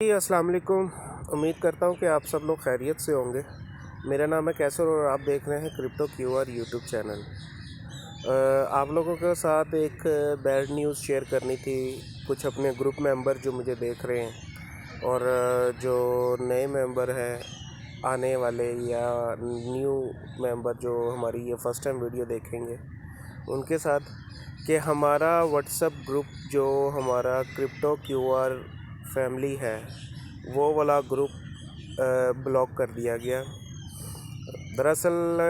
जी, अस्सलाम वालेकुम। उम्मीद करता हूँ कि आप सब लोग खैरियत से होंगे। मेरा नाम है कैसर और आप देख रहे हैं क्रिप्टो क्यूआर यूट्यूब चैनल। आप लोगों के साथ एक बैड न्यूज़ शेयर करनी थी। कुछ अपने ग्रुप मेंबर जो मुझे देख रहे हैं और जो नए मेंबर हैं आने वाले या न्यू मेंबर जो हमारी ये फ़र्स्ट टाइम वीडियो देखेंगे उनके साथ कि हमारा व्हाट्सएप ग्रुप जो हमारा क्रिप्टो क्यूआर फैमिली है वो वाला ग्रुप ब्लॉक कर दिया गया। दरअसल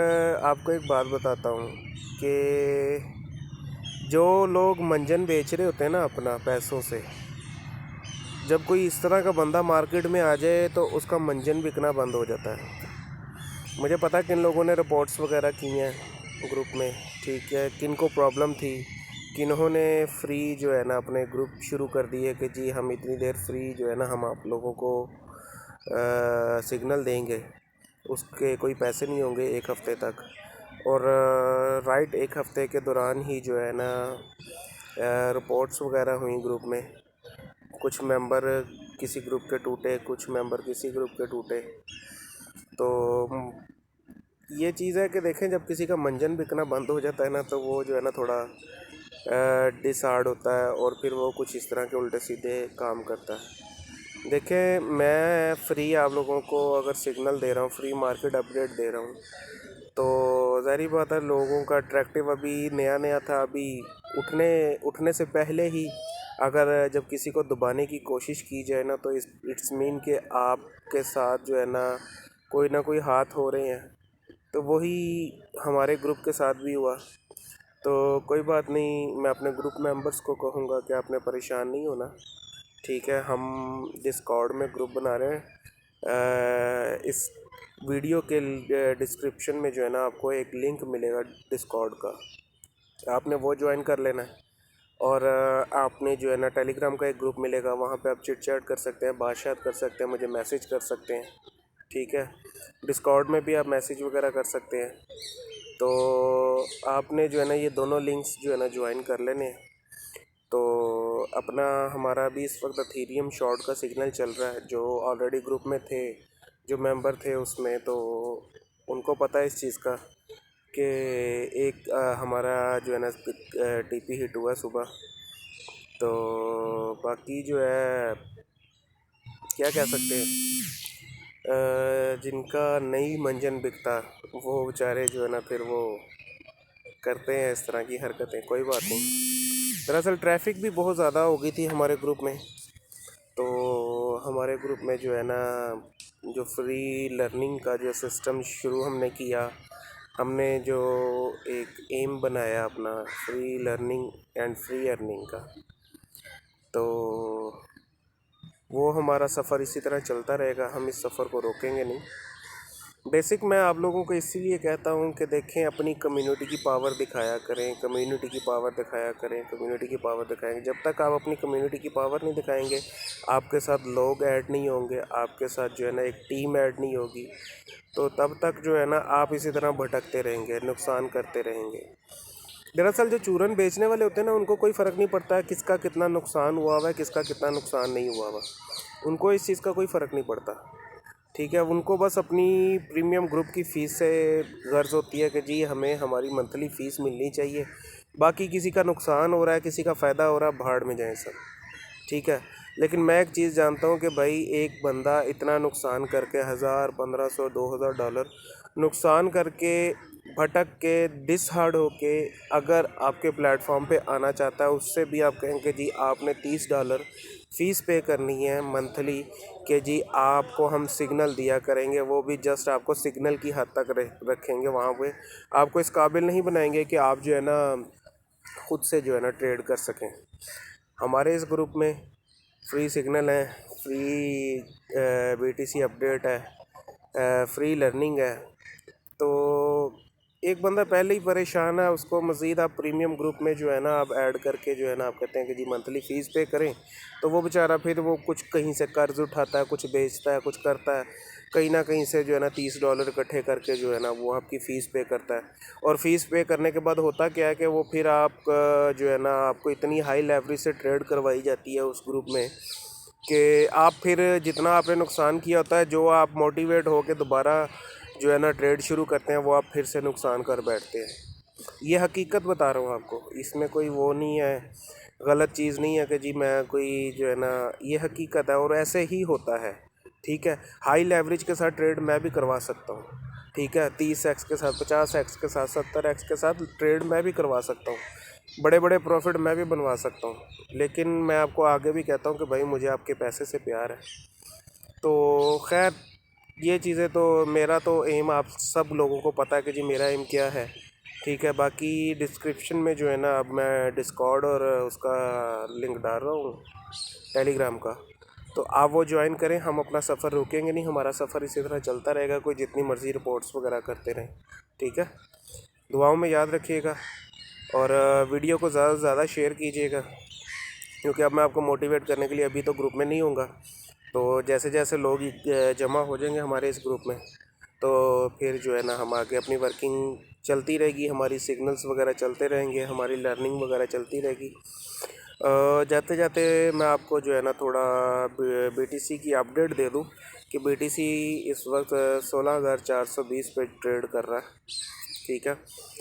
आपको एक बात बताता हूँ कि जो लोग मंजन बेच रहे होते हैं ना अपना पैसों से, जब कोई इस तरह का बंदा मार्केट में आ जाए तो उसका मंजन बिकना बंद हो जाता है। मुझे पता है किन लोगों ने रिपोर्ट्स वगैरह की हैं ग्रुप में, ठीक है, किन को प्रॉब्लम थी, किन्होंने फ्री जो है ना अपने ग्रुप शुरू कर दिए कि जी हम इतनी देर फ्री जो है ना हम आप लोगों को सिग्नल देंगे, उसके कोई पैसे नहीं होंगे एक हफ़्ते तक। और राइट एक हफ़्ते के दौरान ही जो है ना रिपोर्ट्स वगैरह हुई ग्रुप में। कुछ मेंबर किसी ग्रुप के टूटे, कुछ मेंबर किसी ग्रुप के टूटे। तो ये चीज़ है कि देखें जब किसी का मंजन बिकना बंद हो जाता है ना तो वो जो है ना थोड़ा डिसहार्ड होता है और फिर वो कुछ इस तरह के उल्टे सीधे काम करता है। देखें मैं फ्री आप लोगों को अगर सिग्नल दे रहा हूँ, फ्री मार्केट अपडेट दे रहा हूँ, तो ज़ाहिर बात है लोगों का अट्रैक्टिव अभी नया नया था। अभी उठने उठने से पहले ही अगर जब किसी को दबाने की कोशिश की जाए ना तो इट्स मीन कि आपके साथ जो है ना कोई हाथ हो रहे हैं। तो वही हमारे ग्रुप के साथ भी हुआ। तो कोई बात नहीं, मैं अपने ग्रुप मेंबर्स को कहूँगा कि आपने परेशान नहीं होना, ठीक है। हम डिस्कॉर्ड में ग्रुप बना रहे हैं। इस वीडियो के डिस्क्रिप्शन में जो है ना आपको एक लिंक मिलेगा डिस्कॉर्ड का, आपने वो ज्वाइन कर लेना है। और आपने जो है ना टेलीग्राम का एक ग्रुप मिलेगा, वहाँ पे आप चिट चैट कर सकते हैं, बातचीत कर सकते हैं, मुझे मैसेज कर सकते हैं, ठीक है। डिस्कॉर्ड में भी आप मैसेज वगैरह कर सकते हैं। तो आपने जो है ना ये दोनों लिंक्स जो है ना ज्वाइन कर लेने हैं। तो अपना हमारा भी इस वक्त अथीरियम शॉर्ट का सिग्नल चल रहा है। जो ऑलरेडी ग्रुप में थे, जो मेंबर थे उसमें, तो उनको पता है इस चीज़ का कि एक हमारा जो है ना टीपी हिट हुआ सुबह। तो बाकी जो है क्या कह सकते हैं, जिनका नहीं मंजन बिकता वो बेचारे जो है ना फिर वो करते हैं इस तरह की हरकतें। कोई बात नहीं। दरअसल ट्रैफिक भी बहुत ज़्यादा हो गई थी हमारे ग्रुप में। तो हमारे ग्रुप में जो है ना जो फ्री लर्निंग का जो सिस्टम शुरू हमने किया, हमने जो एक एम बनाया अपना free learning and free earning का, तो वो हमारा सफ़र इसी तरह चलता रहेगा। हम इस सफ़र को रोकेंगे नहीं। बेसिक मैं आप लोगों को इसीलिए कहता हूँ कि देखें अपनी कम्युनिटी की पावर दिखाया करें, कम्युनिटी की पावर दिखाया करें, कम्युनिटी की पावर दिखाएंगे। जब तक आप अपनी कम्युनिटी की पावर नहीं दिखाएंगे, आपके साथ लोग ऐड नहीं होंगे, आपके साथ जो है ना एक टीम ऐड नहीं होगी, तो तब तक जो है ना आप इसी तरह भटकते रहेंगे, नुकसान करते रहेंगे। दरअसल जो चूरन बेचने वाले होते हैं ना उनको कोई फ़र्क नहीं पड़ता है किसका कितना नुकसान हुआ हुआ है, किसका कितना नुकसान नहीं हुआ हुआ। उनको इस चीज़ का कोई फ़र्क नहीं पड़ता, ठीक है। उनको बस अपनी प्रीमियम ग्रुप की फ़ीस से गर्ज होती है कि जी हमें हमारी मंथली फ़ीस मिलनी चाहिए। बाकी किसी का नुकसान हो रहा है, किसी का फ़ायदा हो रहा है, भाड़ में जाएं सब, ठीक है। लेकिन मैं एक चीज़ जानता हूँ कि भाई एक बंदा इतना नुकसान करके 1000 1500 $2000 नुकसान करके भटक के डिसहार्ड होके अगर आपके प्लेटफॉर्म पे आना चाहता है, उससे भी आप कहेंगे जी आपने $30 फ़ीस पे करनी है मंथली कि जी आपको हम सिग्नल दिया करेंगे, वो भी जस्ट आपको सिग्नल की हद तक रखेंगे। वहाँ पे आपको इस काबिल नहीं बनाएंगे कि आप जो है ना खुद से जो है ना ट्रेड कर सकें। हमारे इस ग्रुप में फ्री सिग्नल है, फ्री बीटीसी अपडेट है, फ्री लर्निंग है। तो एक बंदा पहले ही परेशान है, उसको मज़ीद आप प्रीमियम ग्रुप में जो है ना आप ऐड करके जो है ना आप कहते हैं कि जी मंथली फ़ीस पे करें, तो वो बेचारा फिर वो कुछ कहीं से कर्ज़ उठाता है, कुछ बेचता है, कुछ करता है, कहीं ना कहीं से जो है ना $30 इकट्ठे करके जो है ना वो आपकी फ़ीस पे करता है। और फ़ीस पे करने के बाद होता क्या है कि वो फिर आप जो है ना आपको इतनी हाई लेवरेज से ट्रेड करवाई जाती है उस ग्रुप में कि आप फिर जितना आपने नुकसान किया होता है, जो आप मोटिवेट हो के दोबारा जो है ना ट्रेड शुरू करते हैं, वो आप फिर से नुकसान कर बैठते हैं। ये हकीकत बता रहा हूँ आपको, इसमें कोई वो नहीं है, गलत चीज़ नहीं है कि जी मैं कोई जो है ना, ये हकीकत है और ऐसे ही होता है। ठीक है, हाई लेवरेज के साथ ट्रेड मैं भी करवा सकता हूँ। ठीक है, 30x के साथ, 50x के साथ, 70x के साथ ट्रेड मैं भी करवा सकता हूँ, बड़े बड़े प्रॉफिट मैं भी बनवा सकता हूँ। लेकिन मैं आपको आगे भी कहता हूँ कि भाई मुझे आपके पैसे से प्यार है। तो खैर, ये चीज़ें तो मेरा तो एम आप सब लोगों को पता है कि जी मेरा एम क्या है। ठीक है, बाकी डिस्क्रिप्शन में जो है ना, अब मैं डिस्कॉर्ड और उसका लिंक डाल रहा हूँ टेलीग्राम का, तो आप वो ज्वाइन करें। हम अपना सफ़र रुकेंगे नहीं, हमारा सफ़र इसी तरह चलता रहेगा, कोई जितनी मर्ज़ी रिपोर्ट्स वगैरह करते रहें। ठीक है, दुआओं में याद रखिएगा और वीडियो को ज़्यादा से ज़्यादा शेयर कीजिएगा, क्योंकि अब मैं आपको मोटिवेट करने के लिए अभी तो ग्रुप में नहीं होऊंगा। तो जैसे जैसे लोग जमा हो जाएंगे हमारे इस ग्रुप में, तो फिर जो है ना हम आगे अपनी वर्किंग चलती रहेगी, हमारी सिग्नल्स वगैरह चलते रहेंगे, हमारी लर्निंग वगैरह चलती रहेगी। जाते जाते मैं आपको जो है ना थोड़ा बीटीसी की अपडेट दे दूं कि बीटीसी इस वक्त 16,420 पे ट्रेड कर रहा है। ठीक है,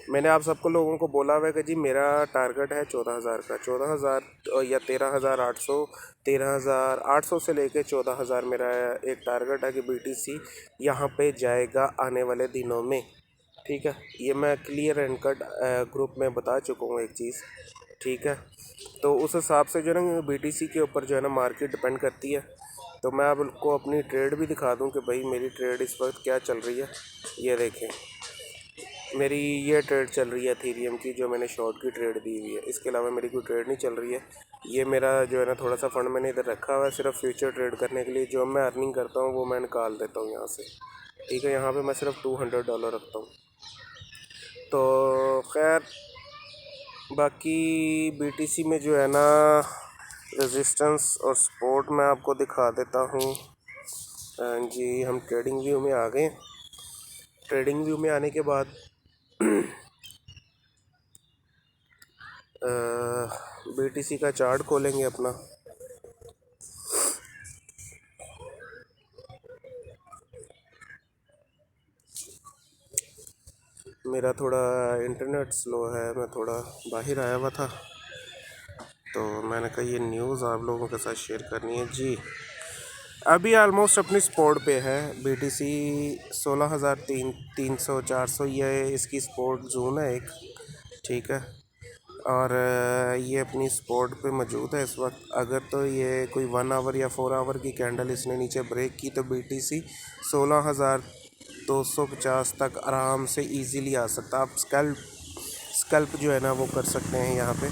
मैंने आप सबको लोगों को बोला हुआ है कि जी मेरा टारगेट है 14,000 का, 14,000 या 13,800, 13,800 से लेके 14,000 मेरा एक टारगेट है कि बीटीसी यहाँ पे जाएगा आने वाले दिनों में। ठीक है, ये मैं क्लियर एंड कट ग्रुप में बता चुका हूँ एक चीज़। ठीक है, तो उस हिसाब से जो है ना बीटीसी के ऊपर जो है ना मार्केट डिपेंड करती है। तो मैं आपको अपनी ट्रेड भी दिखा दूं कि भाई मेरी ट्रेड इस वक्त क्या चल रही है। ये देखें, मेरी ये ट्रेड चल रही है एथेरियम की, जो मैंने शॉर्ट की ट्रेड दी हुई है। इसके अलावा मेरी कोई ट्रेड नहीं चल रही है। ये मेरा जो है ना थोड़ा सा फंड मैंने इधर रखा हुआ है सिर्फ फ्यूचर ट्रेड करने के लिए। जो मैं अर्निंग करता हूँ वो मैं निकाल देता हूँ यहाँ से। ठीक है, यहाँ पे मैं सिर्फ $200 रखता हूँ। तो खैर, बाकी बीटीसी में जो है ना रेजिस्टेंस और सपोर्ट मैं आपको दिखा देता हूँ। जी, हम ट्रेडिंग व्यू में आ गए। ट्रेडिंग व्यू में आने के बाद बीटीसी का चार्ट खोलेंगे अपना। मेरा थोड़ा इंटरनेट स्लो है, मैं थोड़ा बाहर आया हुआ था, तो मैंने कहा ये न्यूज़ आप लोगों के साथ शेयर करनी है। जी, अभी ऑलमोस्ट अपनी स्पॉट पे है बीटीसी 16,300 400, ये इसकी स्पॉट जोन है एक। ठीक है, और ये अपनी स्पॉट पे मौजूद है इस वक्त। अगर तो ये कोई 1 आवर या 4 आवर की कैंडल इसने नीचे ब्रेक की तो बीटीसी 16,250 तक आराम से इजीली आ सकता। आप स्कल्प जो है ना वो कर सकते हैं यहाँ पे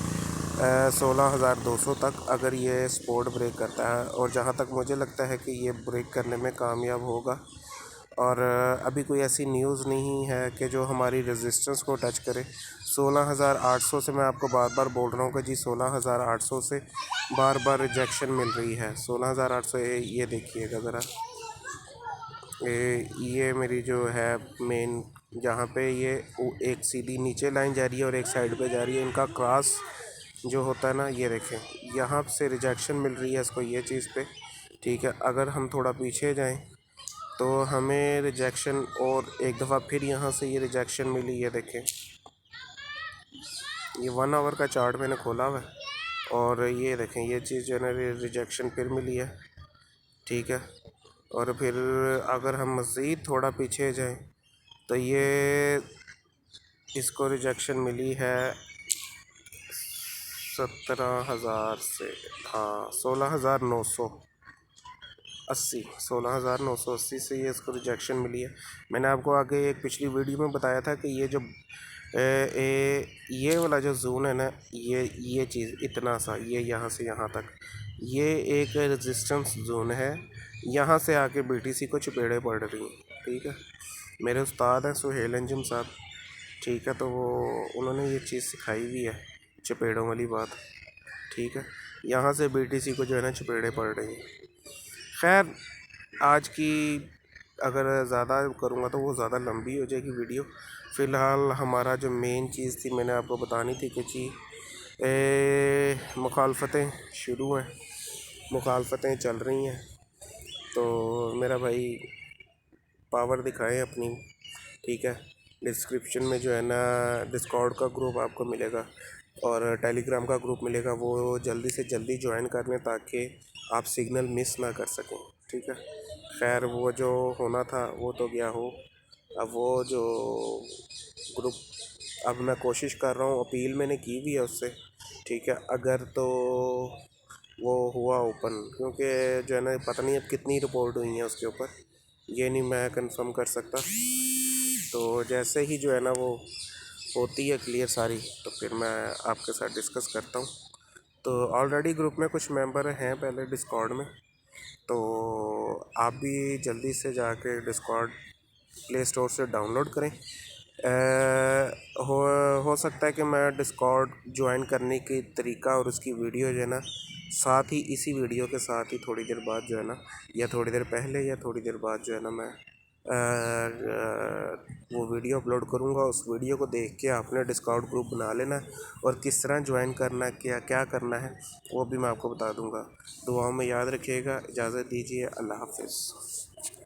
16,200 तक, अगर ये स्पॉट ब्रेक करता है। और जहाँ तक मुझे लगता है कि ये ब्रेक करने में कामयाब होगा। और अभी कोई ऐसी न्यूज़ नहीं है कि जो हमारी रेजिस्टेंस को टच करे। 16,800 से मैं आपको बार बार बोल रहा हूँ कि जी 16,800 से बार बार रिजेक्शन मिल रही है। 16,800, ये देखिएगा ज़रा, ये मेरी जो है मेन, जहाँ पे ये एक सीधी नीचे लाइन जा रही है और एक साइड पे जा रही है, इनका क्रॉस जो होता है ना, ये देखें यहाँ से रिजेक्शन मिल रही है इसको, ये चीज़ पे। ठीक है, अगर हम थोड़ा पीछे जाएं तो हमें रिजेक्शन और एक दफ़ा फिर यहाँ से ये रिजेक्शन मिली। ये देखें, ये 1 आवर का चार्ट मैंने खोला हुआ है और ये देखें ये चीज़ जो है ना रिजेक्शन फिर मिली है। ठीक है, और फिर अगर हम मज़ीद थोड़ा पीछे जाएं तो ये इसको रिजेक्शन मिली है 17,000 से, हाँ 16,980, 16,980 से ये इसको रिजेक्शन मिली है। मैंने आपको आगे एक पिछली वीडियो में बताया था कि ये जो ये वाला जो जोन है ना, ये चीज़ इतना सा, ये यहाँ से यहाँ तक, ये एक रेजिस्टेंस जोन है। यहाँ से आके बीटीसी को चपेड़े पड़ रही हैं। ठीक है, मेरे उस्ताद हैं सुहेल अंजुम साहब। ठीक है, तो वो उन्होंने ये चीज़ सिखाई हुई है, चपेड़ों वाली बात। ठीक है, यहाँ से बीटीसी को जो है ना चपेड़े पड़ रही हैं। खैर, आज की अगर ज़्यादा करूँगा तो वो ज़्यादा लंबी हो जाएगी वीडियो। फ़िलहाल हमारा जो मेन चीज़ थी मैंने आपको बतानी थी कि जी मुखालफतें शुरू हैं। मुखालफतें चल रही हैं। तो मेरा भाई पावर दिखाएं अपनी, ठीक है। डिस्क्रिप्शन में जो है ना डिस्कॉर्ड का ग्रुप आपको मिलेगा और टेलीग्राम का ग्रुप मिलेगा, वो जल्दी से जल्दी ज्वाइन कर लें ताकि आप सिग्नल मिस ना कर सकें, ठीक है। खैर वो जो होना था वो तो गया हो। अब वो जो ग्रुप, अब मैं कोशिश कर रहा हूँ, अपील मैंने की भी है उससे, ठीक है। अगर तो वो हुआ ओपन, क्योंकि जो है ना पता नहीं अब कितनी रिपोर्ट हुई है उसके ऊपर, ये नहीं मैं कंफर्म कर सकता। तो जैसे ही जो है ना वो होती है क्लियर सारी, तो फिर मैं आपके साथ डिस्कस करता हूँ। तो ऑलरेडी ग्रुप में कुछ मेंबर हैं पहले डिस्कॉर्ड में, तो आप भी जल्दी से जाके डिस्कॉर्ड प्ले स्टोर से डाउनलोड करें। हो सकता है कि मैं डिस्कॉर्ड ज्वाइन करने की तरीका और उसकी वीडियो जो है ना साथ ही इसी वीडियो के साथ ही थोड़ी देर बाद जो है ना, या थोड़ी देर पहले या थोड़ी देर बाद जो है ना मैं वो वीडियो अपलोड करूँगा। उस वीडियो को देख के आपने डिस्कॉर्ड ग्रुप बना लेना और किस तरह ज्वाइन करना है, क्या क्या करना है, वो भी मैं आपको बता दूँगा। दुआओं में याद रखिएगा। इजाज़त दीजिए। अल्लाह हाफिज़।